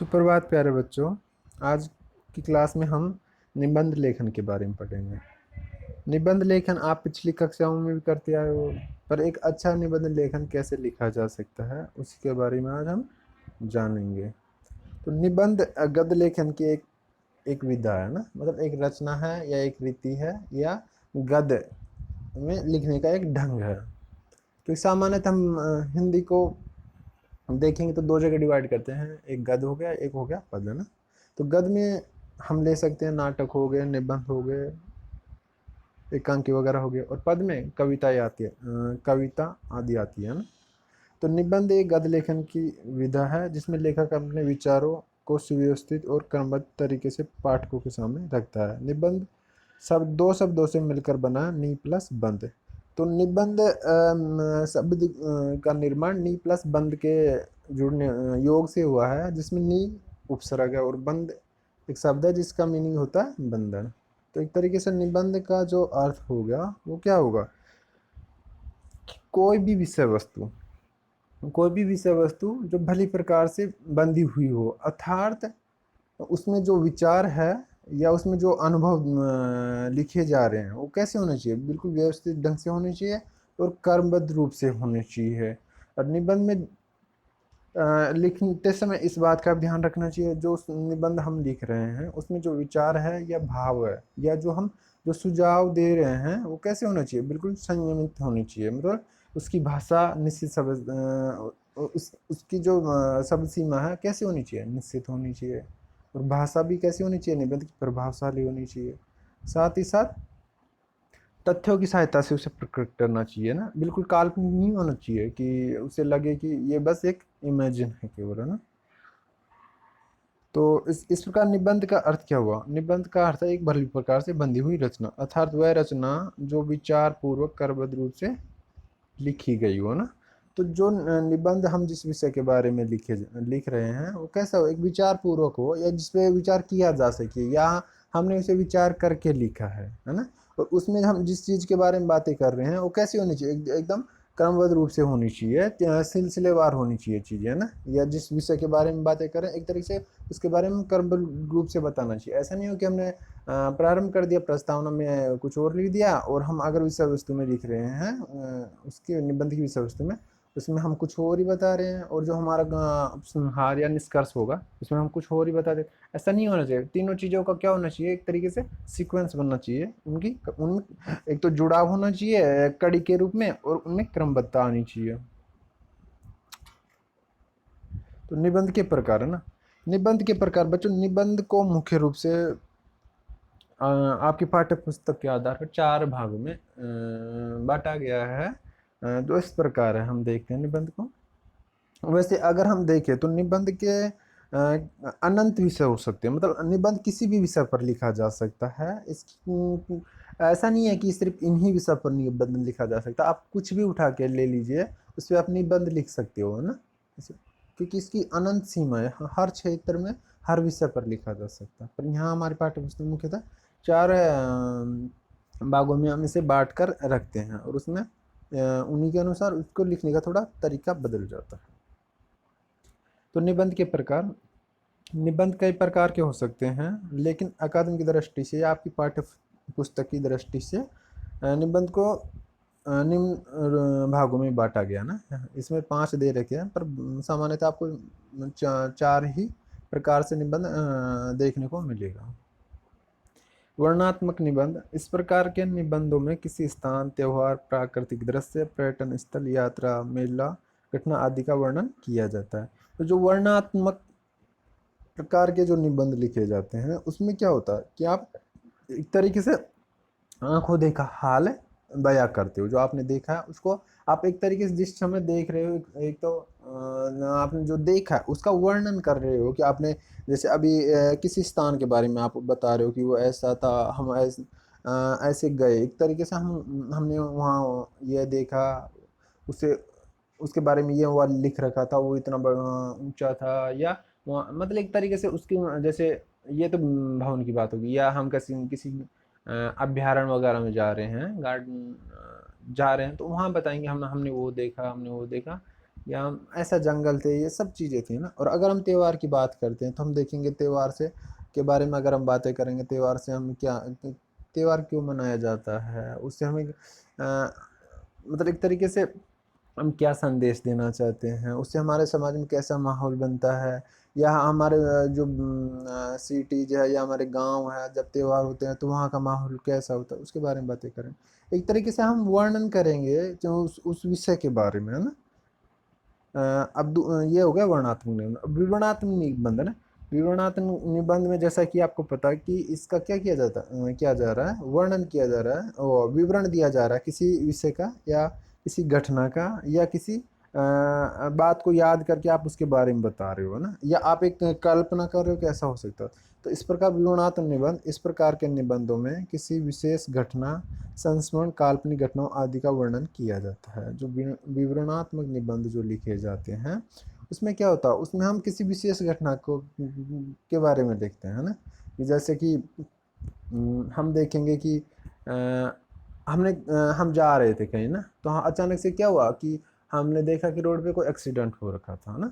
सुप्रभात प्यारे बच्चों। आज की क्लास में हम निबंध लेखन के बारे में पढ़ेंगे। निबंध लेखन आप पिछली कक्षाओं में भी करते आए हो, पर एक अच्छा निबंध लेखन कैसे लिखा जा सकता है उसी के बारे में आज हम जानेंगे। तो निबंध गद्य लेखन की एक विधा है ना, मतलब एक रचना है या एक रीति है या गद्य में लिखने का एक ढंग है। तो सामान्यतः हम हिंदी को देखेंगे तो दो जगह डिवाइड करते हैं, एक गद्य हो गया, एक हो गया पद्य, है ना। तो गद्य में हम ले सकते हैं नाटक हो गए, निबंध हो गए, एकांकी वगैरह हो गए, और पद में कविताएं आती है, कविता आदि आती है ना। तो निबंध एक गद्य लेखन की विधा है जिसमें लेखक अपने विचारों को सुव्यवस्थित और क्रमबद्ध तरीके से पाठकों के सामने रखता है। निबंध दो शब्दों से मिलकर बना नी प्लस बंध। तो निबंध शब्द का निर्माण नी प्लस बंध के जुड़ने योग से हुआ है, जिसमें नी उपसर्ग है और बंध एक शब्द है जिसका मीनिंग होता है बंधन। तो एक तरीके से निबंध का जो अर्थ हो गया वो क्या होगा, कोई भी विषय वस्तु जो भली प्रकार से बंधी हुई हो, अर्थात उसमें जो विचार है या उसमें जो अनुभव लिखे जा रहे हैं वो कैसे होने चाहिए, बिल्कुल व्यवस्थित ढंग से होने चाहिए और क्रमबद्ध रूप से होने चाहिए। और निबंध में लिखते समय इस बात का ध्यान रखना चाहिए, जो निबंध हम लिख रहे हैं उसमें जो विचार है या भाव है या जो सुझाव दे रहे हैं वो कैसे होना चाहिए, बिल्कुल संयमित होनी चाहिए। मतलब उसकी भाषा निश्चित उसकी जो शब्द सीमा है कैसी होनी चाहिए, निश्चित होनी चाहिए। और भाषा भी कैसी होनी चाहिए, निबंध की प्रभावशाली होनी चाहिए। साथ ही साथ तथ्यों की सहायता से उसे प्रकट करना चाहिए ना, बिल्कुल काल्पनिक नहीं होना चाहिए कि उसे लगे कि ये बस एक इमेजिन है केवल, है ना। तो इस प्रकार निबंध का अर्थ क्या हुआ, निबंध का अर्थ है एक भली प्रकार से बंधी हुई रचना, अर्थात वह रचना जो विचार पूर्वक क्रमबद्ध रूप से लिखी गई हो ना। तो जो निबंध हम जिस विषय के बारे में लिख रहे हैं वो कैसा हो, एक विचार पूर्वक हो या जिसपे विचार किया जा सके या हमने उसे विचार करके लिखा है ना। और उसमें हम जिस चीज़ के बारे में बातें कर रहे हैं वो कैसी होनी चाहिए, एकदम क्रमबद्ध रूप से होनी चाहिए, सिलसिलेवार होनी चाहिए चीज़ें, है ना। या जिस विषय के बारे में बातें करें एक तरीके से उसके बारे में क्रमबद्ध रूप से बताना चाहिए। ऐसा नहीं हो कि हमने प्रारंभ कर दिया, प्रस्तावना में कुछ और लिख दिया और हम अगर विषय वस्तु में लिख रहे हैं उसके निबंध की विषय वस्तु में, उसमें हम कुछ और ही बता रहे हैं और जो हमारा उपसंहार या निष्कर्ष होगा उसमें हम कुछ और ही बता दें। ऐसा नहीं होना चाहिए। तीनों चीज़ों का क्या होना चाहिए, एक तरीके से सीक्वेंस बनना चाहिए, उनमें एक तो जुड़ाव होना चाहिए कड़ी के रूप में और उनमें क्रमबद्धता आनी चाहिए। तो निबंध के प्रकार है ना, निबंध के प्रकार बच्चों, निबंध को मुख्य रूप से आपकी पाठ्य पुस्तक के आधार पर चार भागों में बांटा गया है। जो इस प्रकार है, हम देखते हैं निबंध को। वैसे अगर हम देखें तो निबंध के अनंत विषय हो सकते हैं, मतलब निबंध किसी भी विषय पर लिखा जा सकता है। ऐसा नहीं है कि सिर्फ इन्हीं विषय पर निबंध लिखा जा सकता, आप कुछ भी उठा के ले लीजिए उस पर आप निबंध लिख सकते हो, है ना। क्योंकि इसकी अनंत सीमा है, हर क्षेत्र में हर विषय पर लिखा जा सकता है। पर यहाँ हमारे पाठ्य पुस्तक मुख्यतः चार भागों में हम इसे बांट कर रखते हैं और उसमें उन्हीं के अनुसार उसको लिखने का थोड़ा तरीका बदल जाता है। तो निबंध के प्रकार, निबंध कई प्रकार के हो सकते हैं, लेकिन अकादमी की दृष्टि से या आपकी पाठ्य पुस्तक की दृष्टि से निबंध को निम्न भागों में बांटा गया ना। इसमें 5 दे रखे हैं, पर सामान्यतः आपको चार ही प्रकार से निबंध देखने को मिलेगा। वर्णनात्मक निबंध, इस प्रकार के निबंधों में किसी स्थान, त्योहार, प्राकृतिक दृश्य, पर्यटन स्थल, यात्रा, मेला, घटना आदि का वर्णन किया जाता है। तो जो वर्णनात्मक प्रकार के जो निबंध लिखे जाते हैं उसमें क्या होता है कि आप एक तरीके से आंखों देखा हाल बयां करते हो, जो आपने देखा है उसको आप एक तरीके से जिस समय देख रहे हो, एक तो आपने जो देखा है उसका वर्णन कर रहे हो कि आपने जैसे अभी किसी स्थान के बारे में आप बता रहे हो कि वो ऐसा था, हम ऐसे गए, एक तरीके से हमने वहाँ ये देखा, उसे उसके बारे में ये हुआ लिख रखा था, वो इतना बड़ा ऊंचा था, या मतलब एक तरीके से उसकी जैसे ये तो भवन की बात होगी, या हम किसी किसी अभ्यारण्य वगैरह में जा रहे हैं, गार्डन जा रहे हैं, तो वहाँ बताएंगे हमने वो देखा, हमने वो देखा। या ऐसा जंगल थे, ये सब चीज़ें थी ना। और अगर हम त्यौहार की बात करते हैं तो हम देखेंगे त्यौहार से के बारे में अगर हम बातें करेंगे, त्यौहार से हम क्या, त्यौहार क्यों मनाया जाता है, उससे हमें मतलब एक तरीके से हम क्या संदेश देना चाहते हैं, उससे हमारे समाज में कैसा माहौल बनता है, या हमारे जो सिटीज है या हमारे गांव है, जब त्यौहार होते हैं तो वहाँ का माहौल कैसा होता है, उसके बारे में बातें करें। एक तरीके से हम वर्णन करेंगे जो उस विषय के बारे में, है ना। अब ये हो गया वर्णनात्मक निबंध। अब विवरणात्मक निबंध है ना। विवरणात्मक निबंध में जैसा कि आपको पता है कि इसका क्या किया जा रहा है, वर्णन किया जा रहा है और विवरण दिया जा रहा है किसी विषय का या किसी घटना का या किसी बात को याद करके आप उसके बारे में बता रहे हो ना, या आप एक कल्पना कर रहे हो कि ऐसा हो सकता है। तो इस प्रकार विवरणात्मक निबंध, इस प्रकार के निबंधों में किसी विशेष घटना, संस्मरण, काल्पनिक घटनाओं आदि का वर्णन किया जाता है। जो विवरणात्मक निबंध जो लिखे जाते हैं उसमें क्या होता है, उसमें हम किसी विशेष घटना को के बारे में लिखते हैं ना। जैसे कि हम देखेंगे कि हम जा रहे थे कहीं ना, तो हाँ अचानक से क्या हुआ कि हमने देखा कि रोड पे कोई एक्सीडेंट हो रखा था ना।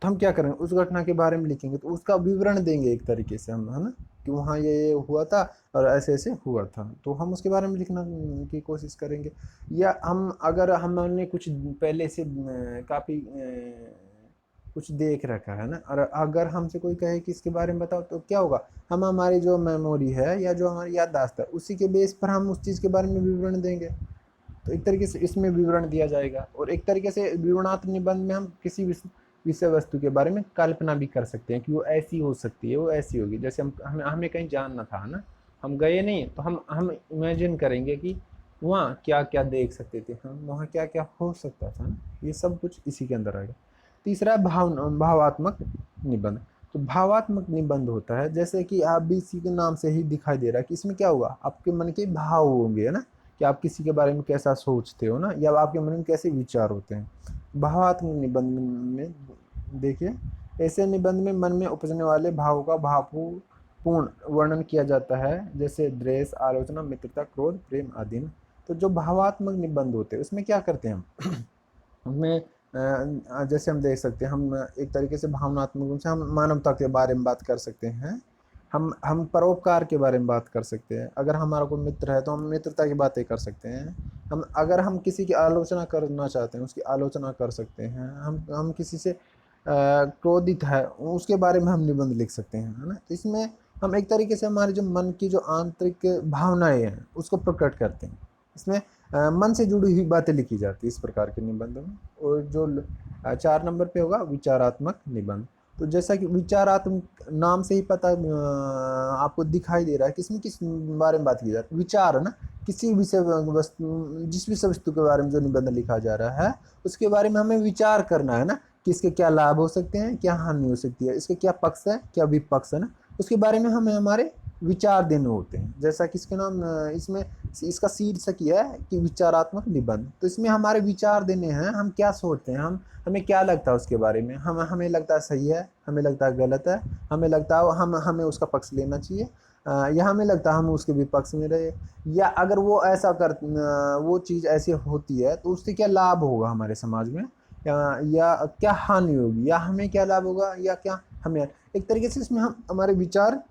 तो हम क्या करेंगे, उस घटना के बारे में लिखेंगे, तो उसका विवरण देंगे एक तरीके से हम, है ना, कि वहाँ ये हुआ था और ऐसे ऐसे हुआ था, तो हम उसके बारे में लिखना की कोशिश करेंगे। या हम अगर हमने कुछ पहले से काफ़ी कुछ देख रखा है ना, और अगर हमसे कोई कहे कि इसके बारे में बताओ, तो क्या होगा, हम हमारी जो मेमोरी है या जो हमारी याददाश्त है उसी के बेस पर हम उस चीज़ के बारे में विवरण देंगे। तो एक तरीके से इसमें विवरण दिया जाएगा। और एक तरीके से विवरणात्मक निबंध में हम किसी विषय वस्तु के बारे में कल्पना भी कर सकते हैं कि वो ऐसी हो सकती है, वो ऐसी होगी। जैसे हमें कहीं जानना था ना, हम गए नहीं, तो हम इमेजिन करेंगे कि वहाँ क्या क्या देख सकते थे हम, वहाँ क्या क्या हो सकता था ना, ये सब कुछ इसी के अंदर आएगा। तीसरा भावात्मक निबंध। तो भावात्मक निबंध होता है, जैसे कि आप भी इसी के नाम से ही दिखाई दे रहा है कि इसमें क्या होगा, आपके मन के भाव होंगे, है ना, कि आप किसी के बारे में कैसा सोचते हो ना, या आपके मन में कैसे विचार होते हैं। भावात्मक निबंध में देखिए, ऐसे निबंध में मन में उपजने वाले भावों का भावपूर्ण वर्णन किया जाता है, जैसे द्वेष, आलोचना, मित्रता, क्रोध, प्रेम आदि में। तो जो भावात्मक निबंध होते हैं उसमें क्या करते हैं हम उनमें जैसे हम देख सकते हैं, हम एक तरीके से भावनात्मक रूप से हम मानवता के बारे में बात कर सकते हैं, हम परोपकार के बारे में बात कर सकते हैं। अगर हमारा कोई मित्र है तो हम मित्रता की बातें कर सकते हैं। अगर हम किसी की आलोचना करना चाहते हैं उसकी आलोचना कर सकते हैं। हम किसी से क्रोधित है उसके बारे में हम निबंध लिख सकते हैं, है ना। तो इसमें हम एक तरीके से हमारे जो मन की जो आंतरिक भावनाएं हैं उसको प्रकट करते हैं। इसमें मन से जुड़ी हुई बातें लिखी जाती है इस प्रकार के निबंधों में। और जो 4 नंबर पे होगा विचारात्मक निबंध। तो जैसा कि विचारात्मक नाम से ही पता आपको दिखाई दे रहा है कि इसमें किस बारे में बात की जा रही है, विचार, है ना। किसी विषय वस्तु, जिस विषय वस्तु के बारे में जो निबंध लिखा जा रहा है उसके बारे में हमें विचार करना है ना, कि इसके क्या लाभ हो सकते हैं, क्या हानि हो सकती है, इसके क्या पक्ष है, क्या विपक्ष है ना, उसके बारे में हमें हमारे विचार देने होते हैं। जैसा कि इसके नाम इसमें इसका शीर्षक यह है कि विचारात्मक निबंध। तो इसमें हमारे विचार देने हैं, हम क्या सोचते हैं, हमें क्या लगता है उसके बारे में, हमें लगता है सही है, हमें लगता है गलत है, हमें लगता है हमें उसका पक्ष लेना चाहिए, या हमें लगता है हम उसके विपक्ष में रहे, या अगर वो ऐसा वो चीज़ ऐसी होती है तो उससे क्या लाभ होगा हमारे समाज में, या क्या हानि होगी, या हमें क्या लाभ होगा या क्या हमें। एक तरीके से इसमें हम हमारे विचार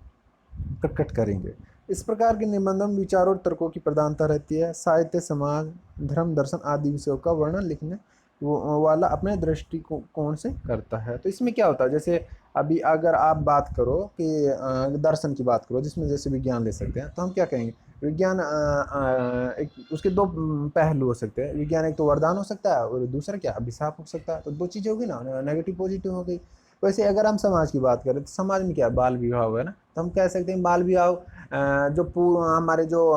प्रकट करेंगे। इस प्रकार के निबंधों में विचारों और तर्कों की प्रधानता रहती है। साहित्य, समाज, धर्म, दर्शन आदि विषयों का वर्णन लिखने वाला अपने दृष्टिकोण से करता है। तो इसमें क्या होता है, जैसे अभी अगर आप बात करो कि दर्शन की बात करो, जिसमें जैसे विज्ञान ले सकते हैं, तो हम क्या कहेंगे, विज्ञान एक उसके दो पहलू हो सकते हैं। विज्ञान एक तो वरदान हो सकता है और दूसरा क्या अभिशाप हो सकता है। तो दो चीज़ें होगी ना, नेगेटिव पॉजिटिव हो गई। वैसे अगर हम समाज की बात करें तो समाज में क्या बाल विवाह है ना, तो हम कह सकते हैं बाल विवाह जो हमारे जो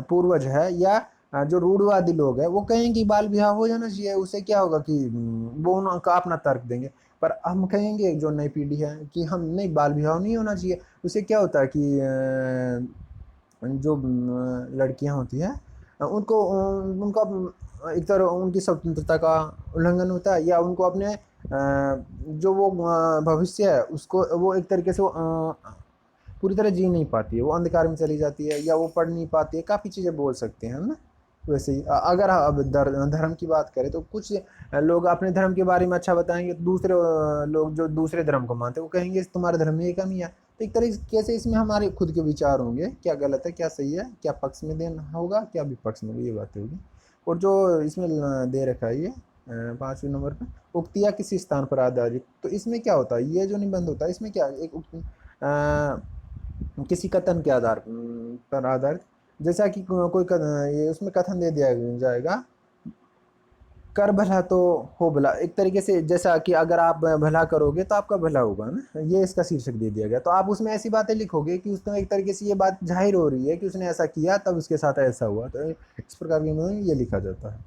पूर्वज है या जो रूढ़वादी लोग हैं वो कहेंगे कि बाल विवाह हो जाना चाहिए, उससे क्या होगा कि वो उनका अपना तर्क देंगे। पर हम कहेंगे जो नई पीढ़ी है कि हम नहीं, बाल विवाह नहीं होना चाहिए। उससे क्या होता है कि जो लड़कियां होती हैं उनको उनका एक तरह उनकी स्वतंत्रता का उल्लंघन होता है, या उनको अपने जो वो भविष्य है उसको वो एक तरीके से वो पूरी तरह जी नहीं पाती है, वो अंधकार में चली जाती है, या वो पढ़ नहीं पाती है, काफ़ी चीज़ें बोल सकते हैं हम ना। वैसे ही अगर अब धर्म की बात करें तो कुछ लोग अपने धर्म के बारे में अच्छा बताएंगे, तो दूसरे लोग जो दूसरे धर्म को मानते हैं वो कहेंगे तुम्हारे धर्म में ये कमी है। तो एक तरीके से इसमें हमारे खुद के विचार होंगे, क्या गलत है क्या सही है, क्या पक्ष में देना होगा क्या विपक्ष में, ये बातें होगी। और जो इसमें दे रखा है ये 5वें नंबर पे, उक्तियाँ किसी स्थान पर आधारित, तो इसमें क्या होता है, ये जो निबंध होता है इसमें क्या एक किसी कथन के आधार पर आधारित, जैसा कि कोई ये उसमें कथन दे दिया जाएगा, कर भला तो हो भला, एक तरीके से जैसा कि अगर आप भला करोगे तो आपका भला होगा ना, ये इसका शीर्षक दे दिया गया। तो आप उसमें ऐसी बातें लिखोगे कि उसमें एक तरीके से ये बात जाहिर हो रही है कि उसने ऐसा किया तब उसके साथ ऐसा हुआ, तो इस प्रकार के निबंध में ये लिखा जाता है।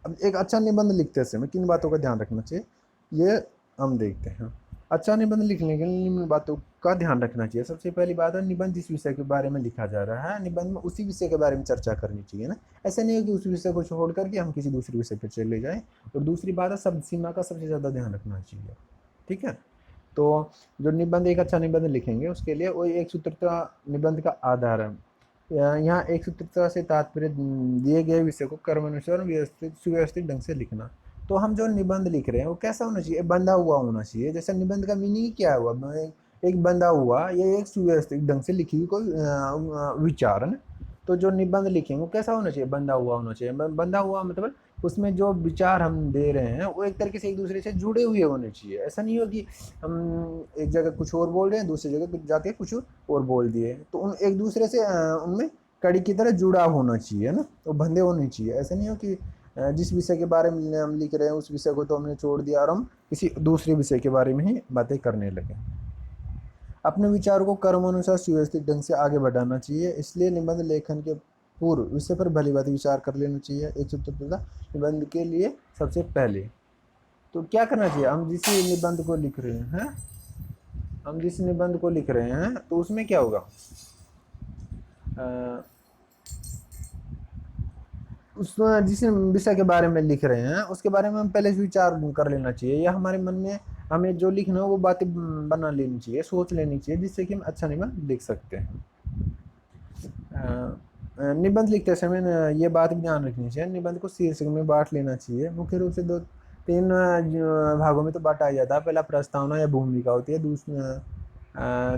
अब एक अच्छा निबंध लिखते समय किन बातों का ध्यान रखना चाहिए, ये हम देखते हैं। अच्छा निबंध लिखने के लिए निम्न बातों का ध्यान रखना चाहिए। सबसे पहली बात है, निबंध जिस विषय के बारे में लिखा जा रहा है, निबंध में उसी विषय के बारे में चर्चा करनी चाहिए ना। ऐसा नहीं है कि उस विषय को छोड़ करके हम किसी दूसरे विषय पर चले जाएं। और दूसरी बात है, शब्द सीमा का सबसे ज़्यादा ध्यान रखना चाहिए। ठीक है, तो जो निबंध एक अच्छा निबंध लिखेंगे उसके लिए वो एक सूत्रता निबंध का आधार है। यहाँ एक सूत्रता से तात्पर्य दिए गए विषय को क्रमानुसार व्यवस्थित सुव्यवस्थित ढंग से लिखना। तो हम जो निबंध लिख रहे हैं वो कैसा होना चाहिए, बंधा हुआ होना चाहिए। जैसे निबंध का मीनिंग क्या हुआ, एक बंधा हुआ, ये एक सुव्यवस्थित ढंग से लिखी हुई कोई विचार है ना। तो जो निबंध लिखेंगे वो कैसा होना चाहिए, बंधा हुआ होना चाहिए। बंधा हुआ मतलब उसमें जो विचार हम दे रहे हैं वो एक तरीके से एक दूसरे से जुड़े हुए होने चाहिए। ऐसा नहीं हो कि हम एक जगह कुछ और बोल रहे हैं, दूसरी जगह जाके कुछ और बोल दिए, तो उन एक दूसरे से उनमें कड़ी की तरह जुड़ा होना चाहिए ना, तो बंधे होने चाहिए। ऐसा नहीं हो कि जिस विषय के बारे में हम लिख रहे हैं उस विषय को तो हमने छोड़ दिया और हम किसी दूसरे विषय के बारे में ही बातें करने लगे। अपने विचार को क्रमानुसार सुव्यवस्थित ढंग से आगे बढ़ाना चाहिए, इसलिए निबंध लेखन के पूर्व विषय पर भली भांति विचार कर लेना चाहिए। एक सूत्रता निबंध के लिए सबसे पहले तो क्या करना चाहिए, हम जिस निबंध को लिख रहे हैं, हम जिस निबंध को लिख रहे हैं तो उसमें क्या होगा, उस जिस विषय के बारे में लिख रहे हैं उसके बारे में हम पहले से विचार कर लेना चाहिए, या हमारे मन में हमें जो लिखना हो वो बातें बना लेनी चाहिए, सोच लेनी चाहिए, जिससे कि हम अच्छा निबंध लिख सकते हैं। निबंध लिखते समय ये बात भी ध्यान रखनी चाहिए, निबंध को शीर्षक में बांट लेना चाहिए। मुख्य रूप से 2-3 भागों में तो बांटा जाता है। पहला प्रस्तावना या भूमिका होती है,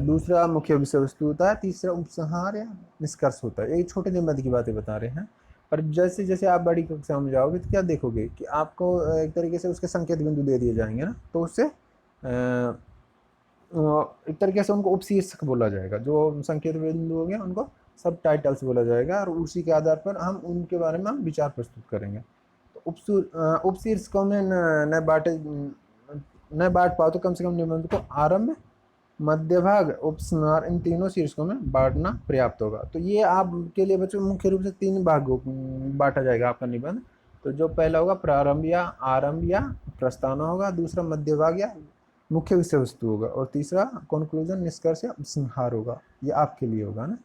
दूसरा मुख्य विषय वस्तु होता है, तीसरा उपसंहार या निष्कर्ष होता है। ये छोटे निबंध की बातें बता रहे हैं, पर जैसे जैसे आप बड़ी कक्षा में जाओगे तो क्या देखोगे कि आपको एक तरीके से उसके संकेत बिंदु दे दिए जाएंगे ना, तो उससे एक तरीके से उनको उपशीर्षक बोला जाएगा। जो संकेत बिंदु हो गए उनको सब टाइटल्स बोला जाएगा, और उसी के आधार पर हम उनके बारे में हम विचार प्रस्तुत करेंगे। तो उपशीर्षकों में न बांट पाओ तो कम से कम निबंध को आरंभ, मध्य भाग, उपसंहार, इन तीनों शीर्षकों में बांटना पर्याप्त होगा। तो ये आपके लिए बच्चों मुख्य रूप से 3 भागों बांटा जाएगा आपका निबंध। तो जो पहला होगा प्रारंभ या आरंभ या प्रस्तावना होगा, दूसरा मध्य भाग या मुख्य विषय वस्तु होगा, और तीसरा कंक्लूजन निष्कर्ष या उपसंहार होगा। ये आपके लिए होगा ना।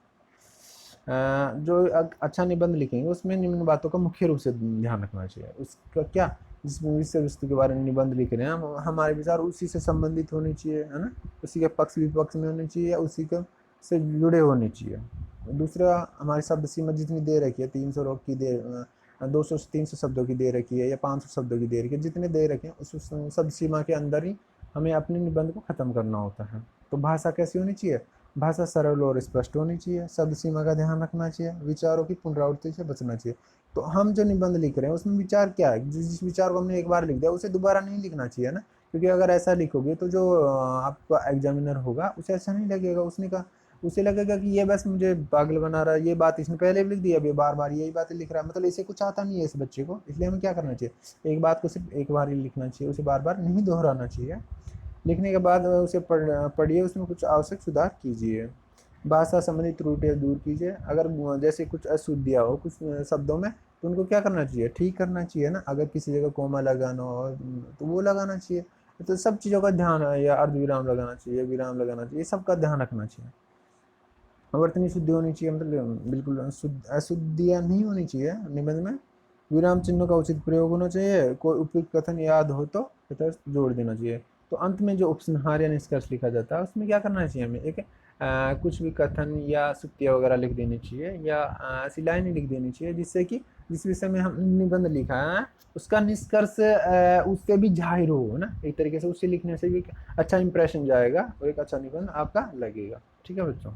जो अच्छा निबंध लिखेंगे उसमें निम्न बातों का मुख्य रूप से ध्यान रखना चाहिए। उसका क्या, जिस विषय वस्तु के बारे में निबंध लिख रहे हैं हमारे विचार उसी से संबंधित होने चाहिए, है ना, उसी के पक्ष विपक्ष में होने चाहिए, उसी के से जुड़े होने चाहिए। दूसरा, हमारी शब्द सीमा जितनी दे रखी है, 300 की दे 200 से 300 शब्दों की दे रखी है, या 500 शब्दों की दे रखी है, जितने दे रखे हैं उस शब्द सीमा के अंदर ही हमें अपने निबंध को ख़त्म करना होता है। तो भाषा कैसी होनी चाहिए, भाषा सरल और स्पष्ट होनी चाहिए, शब्द सीमा का ध्यान रखना चाहिए, विचारों की पुनरावृत्ति से बचना चाहिए। तो हम जो निबंध लिख रहे हैं उसमें विचार क्या है, जिस विचार को हमने एक बार लिख दिया उसे दोबारा नहीं लिखना चाहिए ना, क्योंकि अगर ऐसा लिखोगे तो जो आपका एग्जामिनर होगा उसे ऐसा नहीं लगेगा, उसे लगेगा कि ये बस मुझे पागल बना रहा है, ये बात इसने पहले भी लिख दी, अभी बार बार यही बातें लिख रहा है, मतलब इसे कुछ आता नहीं है इस बच्चे को। इसलिए हमें क्या करना चाहिए, एक बात को सिर्फ एक बार ही लिखना चाहिए, उसे बार बार नहीं दोहराना चाहिए। लिखने के बाद उसे पढ़िए, उसमें कुछ आवश्यक सुधार कीजिए, भाषा संबंधी त्रुटियाँ दूर कीजिए। अगर जैसे कुछ अशुद्धियाँ हो कुछ शब्दों में तो उनको क्या करना चाहिए, ठीक करना चाहिए ना। अगर किसी जगह कोमा लगाना हो तो वो लगाना चाहिए। तो सब चीज़ों का ध्यान है, या अर्ध विराम लगाना चाहिए, विराम लगाना चाहिए, सबका ध्यान रखना चाहिए। वर्तनी शुद्धि होनी चाहिए, मतलब बिल्कुल अशुद्धियाँ नहीं होनी चाहिए निबंध में। विराम चिन्हों का उचित प्रयोग होना चाहिए, कोई उपयुक्त कथन याद हो तो तटस्थ जोड़ देना चाहिए। तो अंत में जो उपसंहार या निष्कर्ष लिखा जाता है उसमें क्या करना चाहिए हमें, एक कुछ भी कथन या सुक्तियाँ वगैरह लिख देनी चाहिए, या ऐसी लाइनें लिख देनी चाहिए जिससे कि जिस विषय में हम निबंध लिखा है उसका निष्कर्ष उससे भी जाहिर हो ना, एक तरीके से उससे लिखने से भी अच्छा इंप्रेशन जाएगा और एक अच्छा निबंध आपका लगेगा। ठीक है बच्चों।